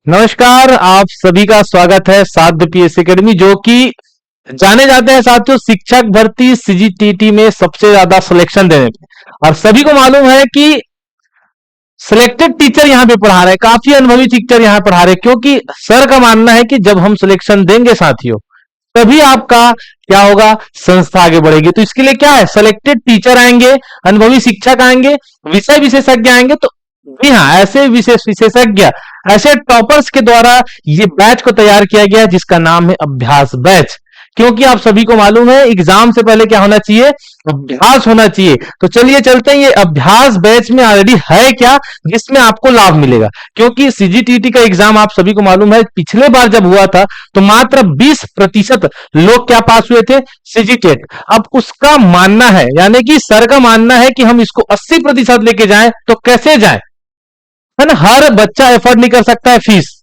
नमस्कार, आप सभी का स्वागत है साध्य पीएससी एकेडमी, जो कि जाने जाते हैं साथियों शिक्षक भर्ती सीजीटीटी में सबसे ज्यादा सिलेक्शन देने में। और सभी को मालूम है कि सिलेक्टेड टीचर यहाँ पे पढ़ा रहे हैं, काफी अनुभवी टीचर यहाँ पढ़ा रहे हैं, क्योंकि सर का मानना है कि जब हम सिलेक्शन देंगे साथियों तभी आपका क्या होगा, संस्था आगे बढ़ेगी। तो इसके लिए क्या है, सिलेक्टेड टीचर आएंगे, अनुभवी शिक्षक आएंगे, विषय विशेषज्ञ आएंगे। तो जी हाँ, ऐसे विशेष विशेषज्ञ, ऐसे टॉपर्स के द्वारा ये बैच को तैयार किया गया है, जिसका नाम है अभ्यास बैच। क्योंकि आप सभी को मालूम है एग्जाम से पहले क्या होना चाहिए, अभ्यास होना चाहिए। तो चलिए चलते हैं, ये अभ्यास बैच में ऑलरेडी है क्या जिसमें आपको लाभ मिलेगा। क्योंकि सीजीटीटी का एग्जाम आप सभी को मालूम है पिछले बार जब हुआ था तो मात्र 20% लोग क्या पास हुए थे, सीजीटेट। अब उसका मानना है, यानी कि सर का मानना है कि हम इसको 80% लेके जाएं तो कैसे जाएं, है ना। हर बच्चा एफोर्ड नहीं कर सकता है फीस,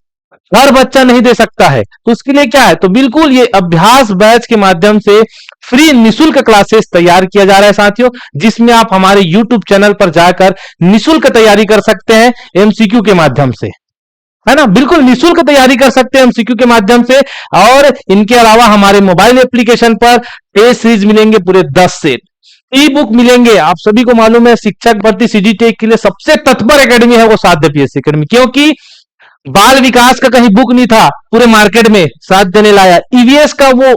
हर बच्चा नहीं दे सकता है। तो उसके लिए क्या है, तो बिल्कुल ये अभ्यास बैच के माध्यम से फ्री निशुल्क क्लासेस तैयार किया जा रहा है साथियों, जिसमें आप हमारे YouTube चैनल पर जाकर निशुल्क तैयारी कर सकते हैं एमसीक्यू के माध्यम से, है ना। बिल्कुल निशुल्क तैयारी कर सकते हैं एमसीक्यू के माध्यम से। और इनके अलावा हमारे मोबाइल एप्लीकेशन पर टेस्ट सीरीज मिलेंगे पूरे 10 सेट, ई बुक मिलेंगे। आप सभी को मालूम है शिक्षक भर्ती सीजीटेट के लिए सबसे तत्पर एकेडमी है वो साध्य पीएससी एकेडमी, क्योंकि बाल विकास का कहीं बुक नहीं था पूरे मार्केट में, साध्य ने लाया। ईवीएस का वो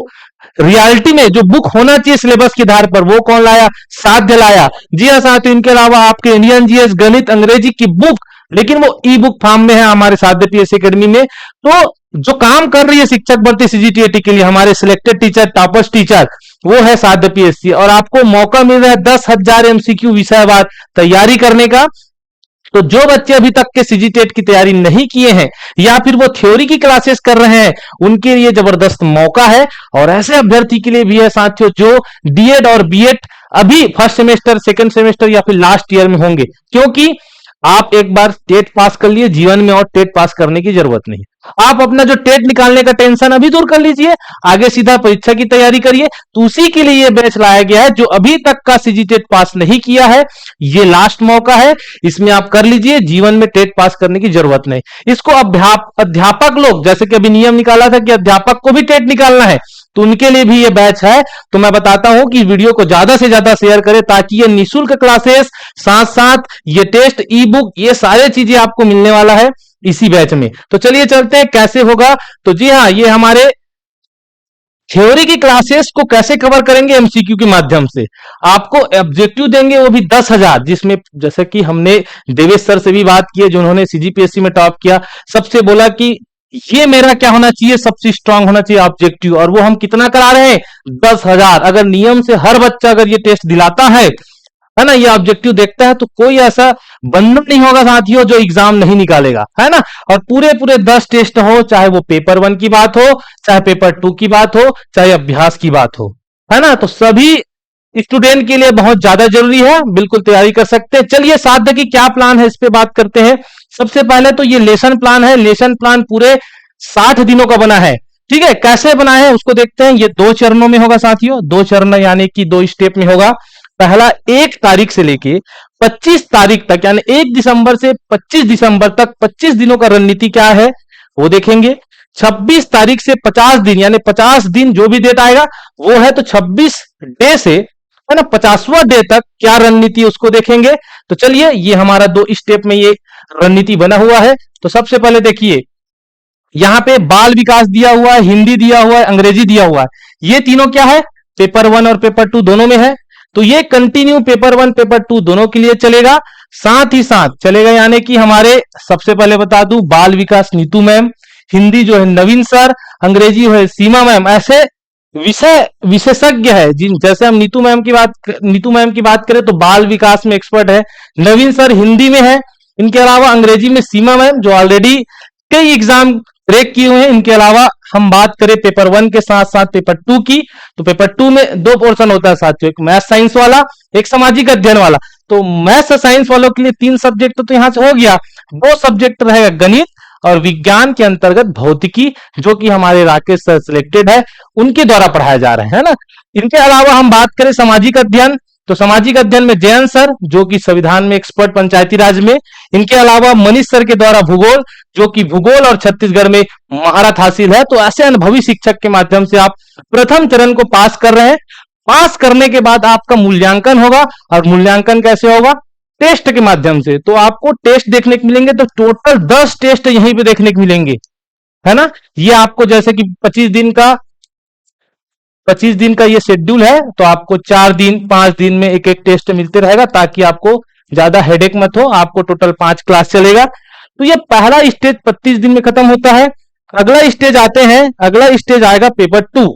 रियलिटी में जो बुक होना चाहिए सिलेबस के आधार पर, वो कौन लाया, साध्य लाया। जी हाँ साथियों, इनके अलावा आपके इंडियन जीएस, गणित, अंग्रेजी की बुक, लेकिन वो ई बुक फॉर्म में है हमारे साध्य पीएससी एकेडमी में। तो जो काम कर रही है शिक्षक भर्ती सीजीटीटी के लिए हमारे सिलेक्टेड टीचर, टॉपर्स टीचर, वो है साध्य पीएससी। और आपको मौका मिल रहा है 10,000 एमसीक्यू विषयवार तैयारी करने का। तो जो बच्चे अभी तक के सीजीटेट की तैयारी नहीं किए हैं या फिर वो थ्योरी की क्लासेस कर रहे हैं, उनके लिए जबरदस्त मौका है। और ऐसे अभ्यर्थी के लिए भी है साथियों जो डीएड और बीएड अभी फर्स्ट सेमेस्टर, सेकंड सेमेस्टर या फिर लास्ट ईयर में होंगे। क्योंकि आप एक बार टेट पास कर लिए, जीवन में और टेट पास करने की जरूरत नहीं। आप अपना जो टेट निकालने का टेंशन अभी दूर कर लीजिए, आगे सीधा परीक्षा की तैयारी करिए। तो उसी के लिए ये बैच लाया गया है। जो अभी तक का सीजीटेट पास नहीं किया है, ये लास्ट मौका है, इसमें आप कर लीजिए, जीवन में टेट पास करने की जरूरत नहीं। इसको अध्यापक लोग, जैसे कि अभी नियम निकाला था कि अध्यापक को भी टेट निकालना है, तो उनके लिए भी ये बैच है। तो मैं बताता हूं कि वीडियो को ज्यादा से ज्यादा शेयर करें, ताकि ये निशुल्क क्लासेस, साथ साथ ये टेस्ट, ई बुक, ये सारे चीजें आपको मिलने वाला है इसी बैच में। तो चलिए चलते हैं कैसे होगा। तो जी हाँ, ये हमारे थ्योरी की क्लासेस को कैसे कवर करेंगे, एमसीक्यू के माध्यम से। आपको ऑब्जेक्टिव देंगे वो भी 10,000, जिसमें जैसे कि हमने देवेश सर से भी बात की है, जो उन्होंने सीजीपीएससी में टॉप किया। सबसे बोला कि ये मेरा क्या होना चाहिए, सबसे स्ट्रांग होना चाहिए ऑब्जेक्टिव। और वो हम कितना करा रहे हैं, 10,000। अगर नियम से हर बच्चा अगर ये टेस्ट दिलाता है ना, ये ऑब्जेक्टिव देखता है, तो कोई ऐसा बंधन नहीं होगा साथियों जो एग्जाम नहीं निकालेगा, है ना। और पूरे पूरे 10 टेस्ट हो, चाहे वो पेपर 1 की बात हो, चाहे पेपर 2 की बात हो, चाहे अभ्यास की बात हो, है ना। तो सभी स्टूडेंट के लिए बहुत ज्यादा जरूरी है, बिल्कुल तैयारी कर सकते हैं। चलिए साध्य की क्या प्लान है इस पे बात करते हैं। सबसे पहले तो ये लेसन प्लान है। लेसन प्लान पूरे 60 दिनों का बना है, ठीक है। कैसे बना है उसको देखते हैं। ये 2 चरणों में होगा साथियों, 2 चरण यानी कि 2 स्टेप में होगा। पहला 1 तारीख से लेके 25 तारीख तक, यानी 1 दिसंबर से 25 दिसंबर तक 25 दिनों का रणनीति क्या है वो देखेंगे। 26 तारीख से 50 दिन, यानी 50 दिन जो भी डेट आएगा वो है, तो 26 डे से, है ना, 50वां डे तक क्या रणनीति उसको देखेंगे। तो चलिए, ये हमारा 2 स्टेप में ये रणनीति बना हुआ है। तो सबसे पहले देखिए, यहां पे बाल विकास दिया हुआ है, हिंदी दिया हुआ है, अंग्रेजी दिया हुआ है। ये तीनों क्या है, पेपर 1 और पेपर 2 दोनों में है। तो ये कंटिन्यू पेपर 1 पेपर 2 दोनों के लिए चलेगा, साथ ही साथ चलेगा। यानी कि हमारे, सबसे पहले बता दूं, बाल विकास नीतू मैम, हिंदी जो है नवीन सर, अंग्रेजी है सीमा मैम। ऐसे विषय विशेषज्ञ है जिन, जैसे हम नीतू मैम की बात करें तो बाल विकास में एक्सपर्ट है, नवीन सर हिंदी में है। इनके अलावा अंग्रेजी में सीमा मैम, जो ऑलरेडी कई एग्जाम ब्रेक किए हुए हैं। इनके अलावा हम बात करें पेपर 1 के साथ साथ पेपर 2 की, तो पेपर 2 में 2 पोर्शन होता है साथियों, एक मैथ साइंस वाला, एक सामाजिक अध्ययन वाला। तो मैथ साइंस वालों के लिए 3 सब्जेक्ट तो यहां से हो गया। 2 सब्जेक्ट रहेगा गणित और विज्ञान के अंतर्गत भौतिकी, जो कि हमारे राकेश सर सिलेक्टेड है, उनके द्वारा पढ़ाया जा रहा है ना। इनके अलावा हम बात करें सामाजिक अध्ययन, तो सामाजिक अध्ययन में जयंत सर, जो कि संविधान में एक्सपर्ट पंचायती राज में, इनके अलावा मनीष सर के द्वारा भूगोल, जो कि भूगोल और छत्तीसगढ़ में महारत हासिल है। तो ऐसे अनुभवी शिक्षक के माध्यम से आप प्रथम चरण को पास कर रहे हैं। पास करने के बाद आपका मूल्यांकन होगा, और मूल्यांकन कैसे होगा? टेस्ट के माध्यम से। तो आपको टेस्ट देखने को मिलेंगे, तो टोटल 10 टेस्ट यहीं पे देखने को मिलेंगे, है ना। ये आपको जैसे कि 25 दिन का ये शेड्यूल है, तो आपको 4 दिन 5 दिन में एक एक टेस्ट मिलते रहेगा, ताकि आपको ज्यादा हेडेक मत हो। आपको टोटल 5 क्लास चलेगा। तो ये पहला स्टेज 25 दिन में खत्म होता है। अगला स्टेज आते हैं, अगला स्टेज आएगा पेपर 2।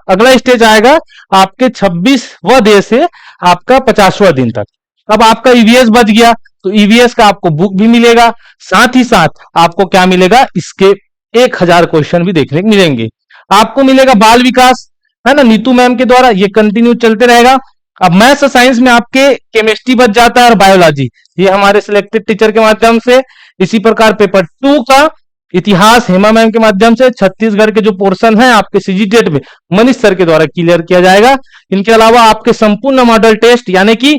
अगला स्टेज आएगा आपके 26वां डे से आपका 50वां दिन तक। अब आपका ईवीएस बच गया, तो ईवीएस का आपको बुक भी मिलेगा, साथ ही साथ आपको क्या मिलेगा? इसके 1000 क्वेश्चन भी देखने को मिलेंगे। आपको मिलेगा बाल विकास, है ना, नीतू मैम के द्वारा, ये कंटिन्यू चलते रहेगा। अब मैथ्स और साइंस में आपके केमिस्ट्री बच जाता है और बायोलॉजी, ये हमारे सिलेक्टेड टीचर के माध्यम से। इसी प्रकार पेपर 2 का इतिहास हेमा मैम के माध्यम से, छत्तीसगढ़ के जो पोर्शन है आपके सीजीटेट में मनीष सर के द्वारा क्लियर किया जाएगा। इनके अलावा आपके संपूर्ण मॉडल टेस्ट, यानी कि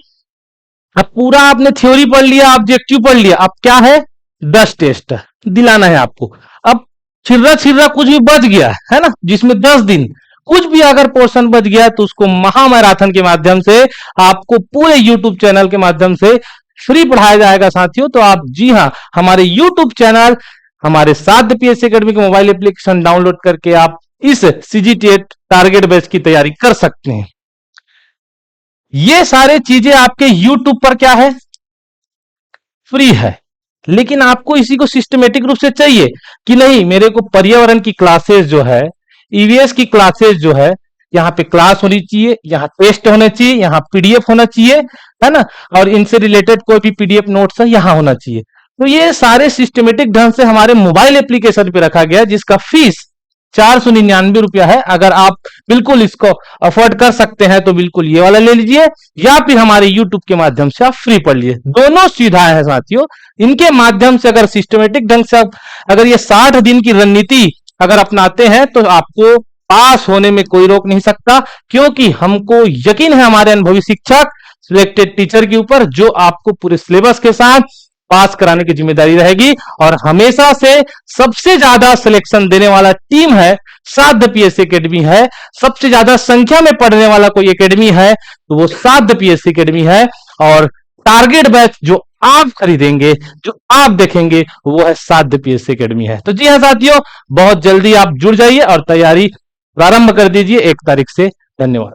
अब पूरा आपने थ्योरी पढ़ लिया, ऑब्जेक्टिव पढ़ लिया, अब क्या है? 10 टेस्ट दिलाना है आपको। अब छिर्रा कुछ भी बच गया है ना, जिसमें 10 दिन कुछ भी अगर पोर्शन बच गया, तो उसको महामैराथन के माध्यम से आपको पूरे यूट्यूब चैनल के माध्यम से फ्री पढ़ाया जाएगा साथियों। तो आप, जी हाँ, हमारे यूट्यूब चैनल, हमारे साथ पीएससी एकेडमी के मोबाइल एप्लीकेशन डाउनलोड करके आप इस सीजीटेट टारगेट बैच की तैयारी कर सकते हैं। ये सारे चीजें आपके यूट्यूब पर क्या है? फ्री है। लेकिन आपको इसी को सिस्टमेटिक रूप से चाहिए कि नहीं, मेरे को पर्यावरण की क्लासेस जो है, ईवीएस की क्लासेस जो है, यहाँ पे क्लास होनी चाहिए, यहाँ टेस्ट होने चाहिए, यहाँ पीडीएफ होना चाहिए, है ना, और इनसे रिलेटेड कोई भी पीडीएफ नोट्स है यहाँ होना चाहिए। तो ये सारे सिस्टमेटिक ढंग से हमारे मोबाइल एप्लीकेशन पे रखा गया, जिसका फीस 499 रुपया है। अगर आप बिल्कुल इसको अफोर्ड कर सकते हैं तो बिल्कुल ये वाला ले लीजिए, या फिर हमारे यूट्यूब के माध्यम से आप फ्री पढ़ लीजिए। दोनों सुविधाएं हैं साथियों। इनके माध्यम से अगर सिस्टमेटिक ढंग से अगर ये 60 दिन की रणनीति अगर अपनाते हैं, तो आपको पास होने में कोई रोक नहीं सकता, क्योंकि हमको यकीन है हमारे अनुभवी शिक्षक, सिलेक्टेड टीचर के ऊपर, जो आपको पूरे सिलेबस के साथ पास कराने की जिम्मेदारी रहेगी। और हमेशा से सबसे ज्यादा सिलेक्शन देने वाला टीम है साध्य पीएससी एकेडमी है। सबसे ज्यादा संख्या में पढ़ने वाला कोई एकेडमी है तो वो साध्य पीएससी एकेडमी है। और टारगेट बैच जो आप खरीदेंगे, जो आप देखेंगे, वो है साध्य पीएससी एकेडमी है। तो जी हाँ साथियों, बहुत जल्दी आप जुड़ जाइए और तैयारी प्रारंभ कर दीजिए 1 तारीख से। धन्यवाद।